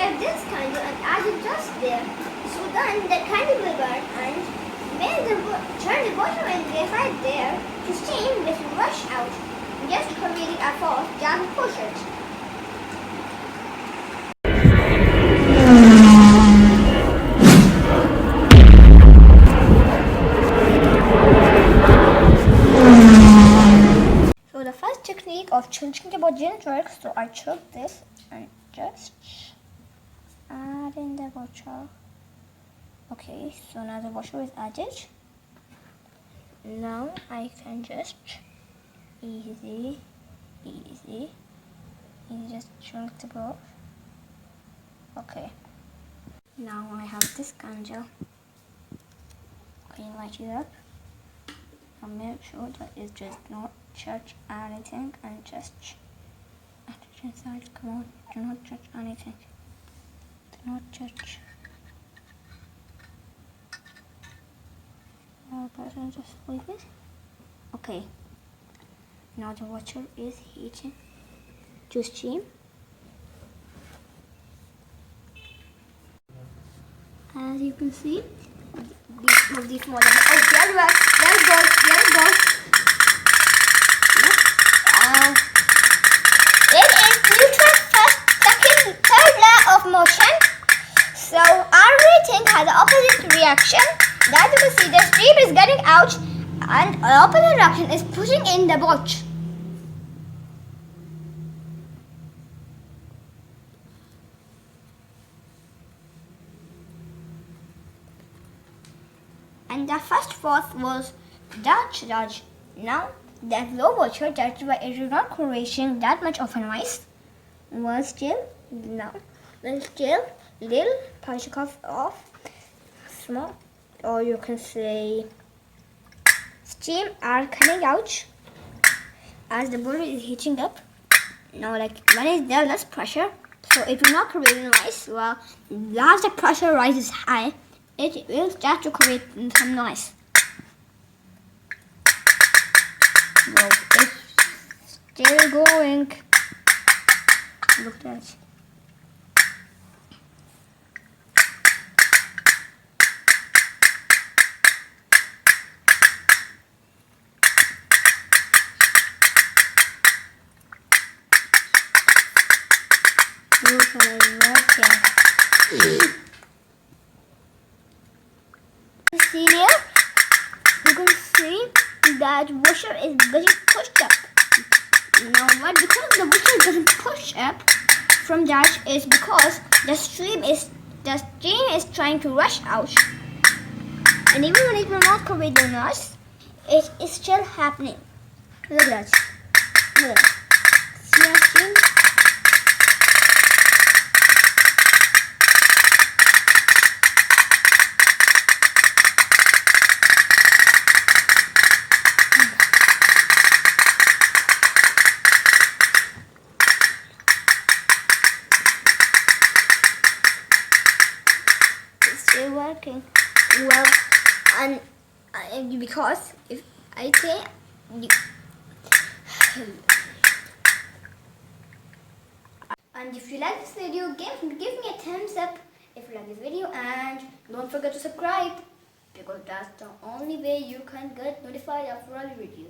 kept this candle and as it just there, so then the candle will burn and when turn the water and graphite there to steam will rush out, just creating a force that will push it. So the first technique of changing the ball didn't work, so I took this and just add in the water. Okay, so now the water is added. Now I can just easy just shrink the ball. Okay, now I have this candle. Okay, light it up and make sure that it does not touch anything and just add it inside. Come on, do not touch anything. Do not touch. Button, just leave it. Okay, now the water is heating to steam. As you can see, these more than there it goes. It is neutral first, second, third law of motion. So everything has the opposite reaction. As you can see, the stream is getting out and the opposite reaction is pushing in the boat. And the first force was Dutch. Now that low water, that's why it is not creating that much of a noise. Was still little particles of smoke, or you can say steam, are coming out as the boiler is heating up. Now, like when is there less pressure, so it will not create noise. Well, as the pressure rises high, it will start to create some noise. Well, it's still going. Look at that. See here, you can see that washer is getting pushed up. Now what? Because the washer is getting pushed up from that is because the stream is trying to rush out, and even when it will not create the noise, it is still happening. Look at that. Look at that. See that stream? Working well, and because if I say and if you like this video, give me a thumbs up if you like this video, and don't forget to subscribe because that's the only way you can get notified of all video.